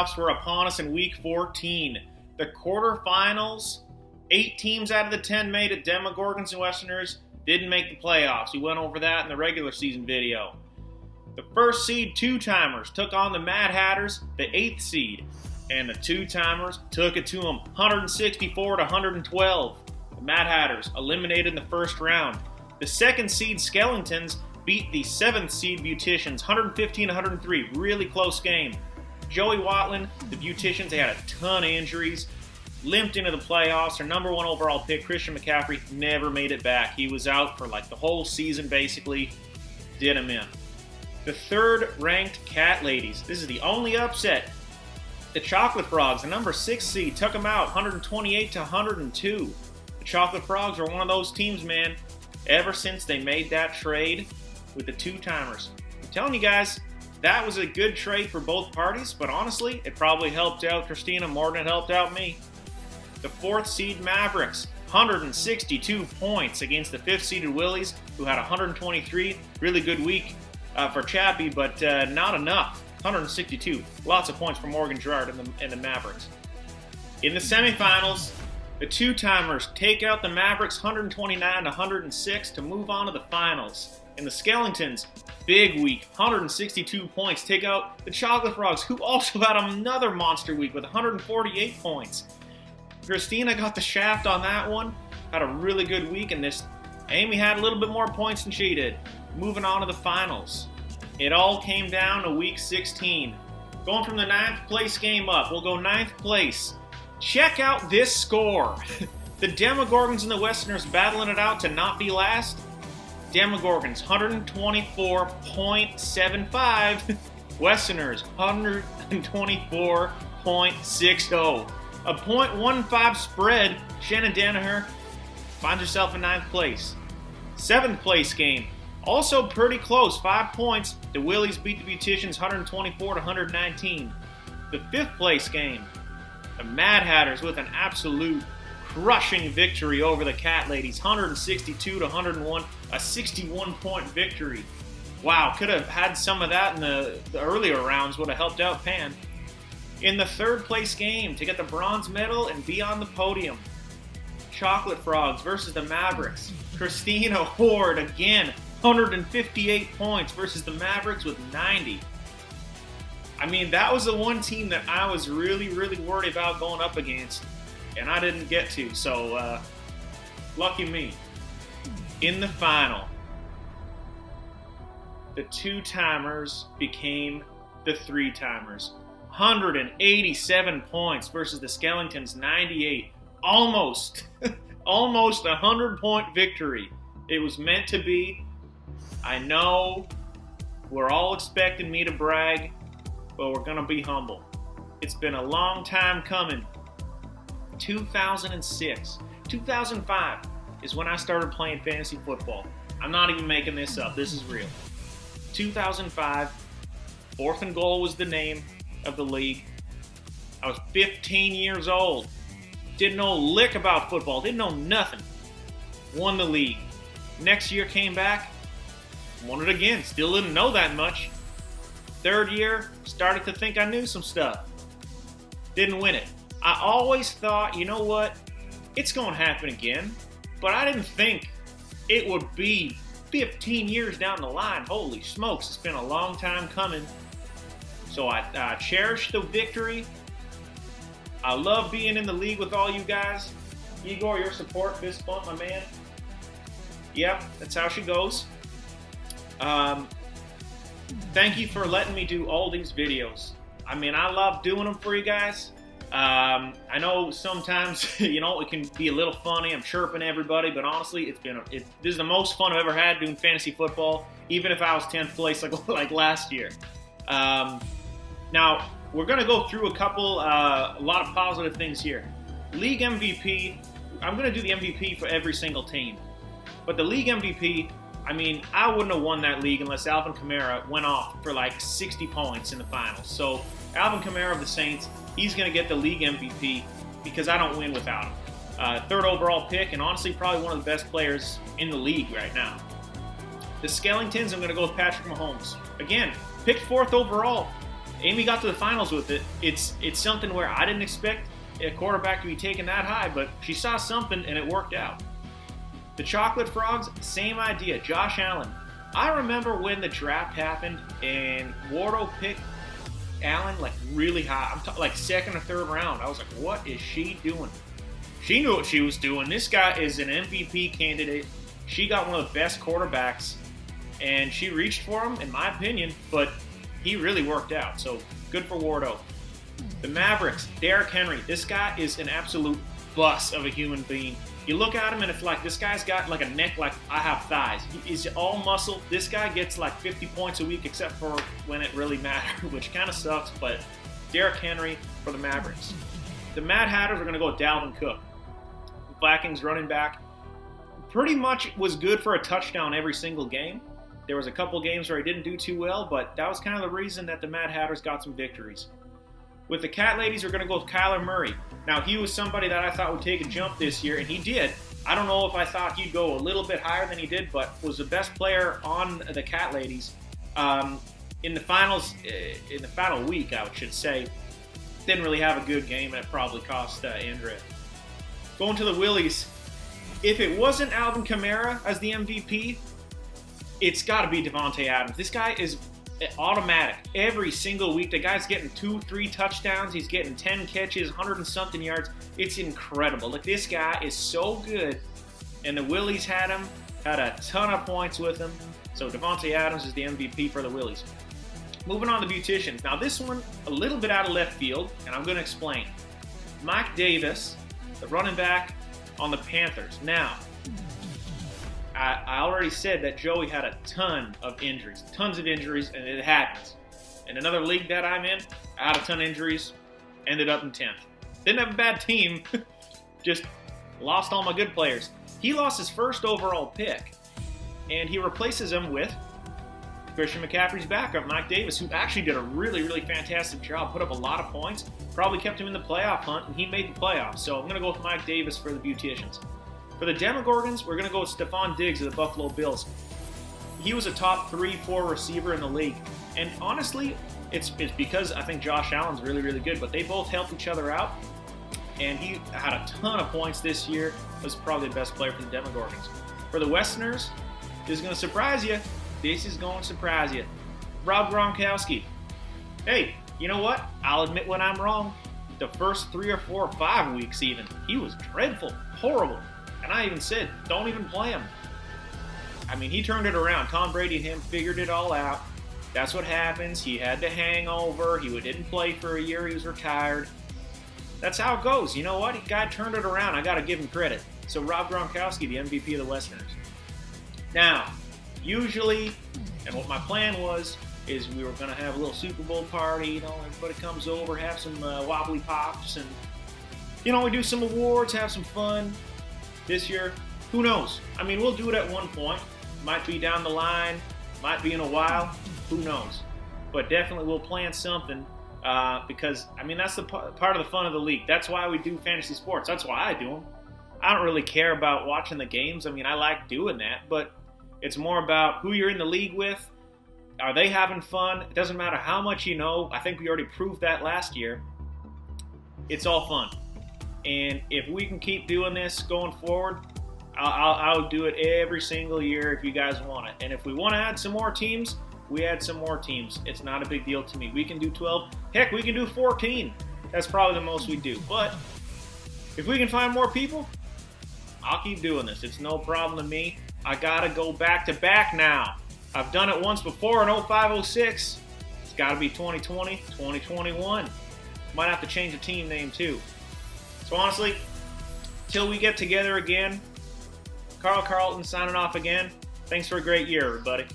playoffs were upon us in Week 14. The quarterfinals, 8 teams out of the 10 made it. Demogorgons and Westerners didn't make the playoffs. We went over that in the regular season video. The first seed two-timers took on the Mad Hatters, the 8th seed. And the two-timers took it to them, 164 to 112. The Mad Hatters eliminated in the first round. The second seed Skellingtons beat the 7th seed Beauticians, 115 to 103. Really close game. Joey Watland, the Beauticians, they had a ton of injuries. Limped into the playoffs. Their number 1 overall pick, Christian McCaffrey, never made it back. He was out for like the whole season, basically. Did him in. The third-ranked Cat Ladies. This is the only upset. The Chocolate Frogs, the number 6 seed, took them out, 128 to 102. The Chocolate Frogs are one of those teams, man, ever since they made that trade with the two-timers. I'm telling you guys, that was a good trade for both parties, but honestly, it probably helped out Christina more than it helped out me. The 4th seed Mavericks, 162 points against the 5th seeded Willies, who had 123. Really good week for Chappie, but not enough. 162. Lots of points for Morgan Gerard and the Mavericks. In the semifinals, the two-timers take out the Mavericks 129 to 106 to move on to the finals. In the Skellingtons, big week, 162 points, take out the Chocolate Frogs, who also had another monster week with 148 points. Christina got the shaft on that one, had a really good week, and Amy had a little bit more points than she did. Moving on to the finals. It all came down to Week 16. Going from the 9th place game up, we'll go 9th place. Check out this score. The Demogorgons and the Westerners battling it out to not be last. Demogorgons, 124.75. Westerners, 124.60. A .15 spread. Shannon Danaher finds herself in 9th place. 7th place game. Also pretty close, 5 points. The Willies beat the Beauticians 124 to 119. The 5th place game, the Mad Hatters with an absolute crushing victory over the Cat Ladies, 162 to 101, a 61-point victory. Wow, could have had some of that in the earlier rounds, would have helped out Pan. In the 3rd place game, to get the bronze medal and be on the podium, Chocolate Frogs versus the Mavericks. Christina Horde again, 158 points versus the Mavericks with 90. I mean, that was the one team that I was really, really worried about going up against, and I didn't get to, so lucky me. In the final, the two-timers became the three-timers. 187 points versus the Skellingtons, 98. Almost a 100-point victory. It was meant to be. I know we're all expecting me to brag, but we're going to be humble. It's been a long time coming. 2006, 2005 is when I started playing fantasy football. I'm not even making this up. This is real. 2005, 4th and Goal was the name of the league. I was 15 years old. Didn't know a lick about football. Didn't know nothing. Won the league. Next year came back. Won it again. Still didn't know that much. 3rd year, started to think I knew some stuff. Didn't win it. I always thought, you know what? It's going to happen again. But I didn't think it would be 15 years down the line. Holy smokes, it's been a long time coming. So I cherish the victory. I love being in the league with all you guys. Igor, your support, fist bump, my man. Yep, that's how she goes. Thank you for letting me do all these videos. I mean, I love doing them for you guys. I know sometimes, it can be a little funny. I'm chirping everybody, but honestly, this is the most fun I've ever had doing fantasy football, even if I was 10th place like last year. Now, we're going to go through a lot of positive things here. League MVP, I'm going to do the MVP for every single team. But the league MVP, I mean, I wouldn't have won that league unless Alvin Kamara went off for like 60 points in the finals. So Alvin Kamara of the Saints, he's going to get the league MVP because I don't win without him. 3rd overall pick, and honestly probably one of the best players in the league right now. The Skellingtons, I'm going to go with Patrick Mahomes. Again, picked 4th overall. Amy got to the finals with it. It's something where I didn't expect a quarterback to be taken that high, but she saw something and it worked out. The Chocolate Frogs, same idea. Josh Allen. I remember when the draft happened and Wardo picked Allen like really high. Like second or third round. I was like, what is she doing? She knew what she was doing. This guy is an MVP candidate. She got one of the best quarterbacks, and she reached for him, in my opinion, but he really worked out. So good for Wardo. The Mavericks, Derrick Henry. This guy is an absolute bus of a human being. You look at him and it's like this guy's got like a neck like I have thighs. He's all muscle. This guy gets like 50 points a week except for when it really matters, which kind of sucks, but Derrick Henry for the Mavericks. The Mad Hatters are going to go with Dalvin Cook. Vikings running back. Pretty much was good for a touchdown every single game. There was a couple games where he didn't do too well, but that was kind of the reason that the Mad Hatters got some victories. With the Cat Ladies, we're going to go with Kyler Murray. Now, he was somebody that I thought would take a jump this year, and he did. I don't know if I thought he'd go a little bit higher than he did, but was the best player on the Cat Ladies in the finals, in the final week, I should say. Didn't really have a good game, and it probably cost Andrea. Going to the Willies, if it wasn't Alvin Kamara as the MVP, it's got to be Davante Adams. This guy is automatic. Every single week, the guy's getting 2-3 touchdowns. He's getting 10 catches, 100 and something yards. It's incredible. Like, this guy is so good. And the Willies had a ton of points with him. So Davante Adams is the MVP for the Willies. Moving on to Beauticians. Now, this one, a little bit out of left field, and I'm going to explain. Mike Davis, the running back on the Panthers. Now, I already said that Joey had a ton of injuries, and it happens. In another league that I'm in, I had a ton of injuries, ended up in 10th. Didn't have a bad team, just lost all my good players. He lost his first overall pick, and he replaces him with Christian McCaffrey's backup, Mike Davis, who actually did a really, really fantastic job, put up a lot of points, probably kept him in the playoff hunt, and he made the playoffs. So I'm going to go with Mike Davis for the Beauticians. For the Demogorgons, we're going to go with Stephon Diggs of the Buffalo Bills. He was a top 3-4 receiver in the league. And honestly, it's because I think Josh Allen's really, really good, but they both helped each other out. And he had a ton of points this year. Was probably the best player for the Demogorgons. For the Westerners, this is going to surprise you. This is going to surprise you. Rob Gronkowski. Hey, you know what? I'll admit when I'm wrong. The first 3 or 4 or 5 weeks even, he was dreadful, horrible. And I even said, don't even play him. I mean, he turned it around. Tom Brady and him figured it all out. That's what happens. He had the hangover. He didn't play for a year. He was retired. That's how it goes. You know what? The guy turned it around. I got to give him credit. So Rob Gronkowski, the MVP of the Westerners. Now, usually, and what my plan was, is we were going to have a little Super Bowl party. You know, everybody comes over, have some wobbly pops, and, you know, we do some awards, have some fun. This year, who knows? I mean, we'll do it at one point. Might be down the line. Might be in a while. Who knows? But definitely we'll plan something because, I mean, that's the part of the fun of the league. That's why we do fantasy sports. That's why I do them. I don't really care about watching the games. I mean, I like doing that, but it's more about who you're in the league with. Are they having fun? It doesn't matter how much you know. I think we already proved that last year. It's all fun. And if we can keep doing this going forward, I'll do it every single year if you guys want it. And if we want to add some more teams, we add some more teams. It's not a big deal to me. We can do 12. Heck, we can do 14. That's probably the most we do. But if we can find more people, I'll keep doing this. It's no problem to me. I got to go back to back now. I've done it once before in 05-06. It's got to be 2020, 2021. Might have to change the team name too. So honestly, till we get together again, Carl Carlton signing off again. Thanks for a great year, everybody.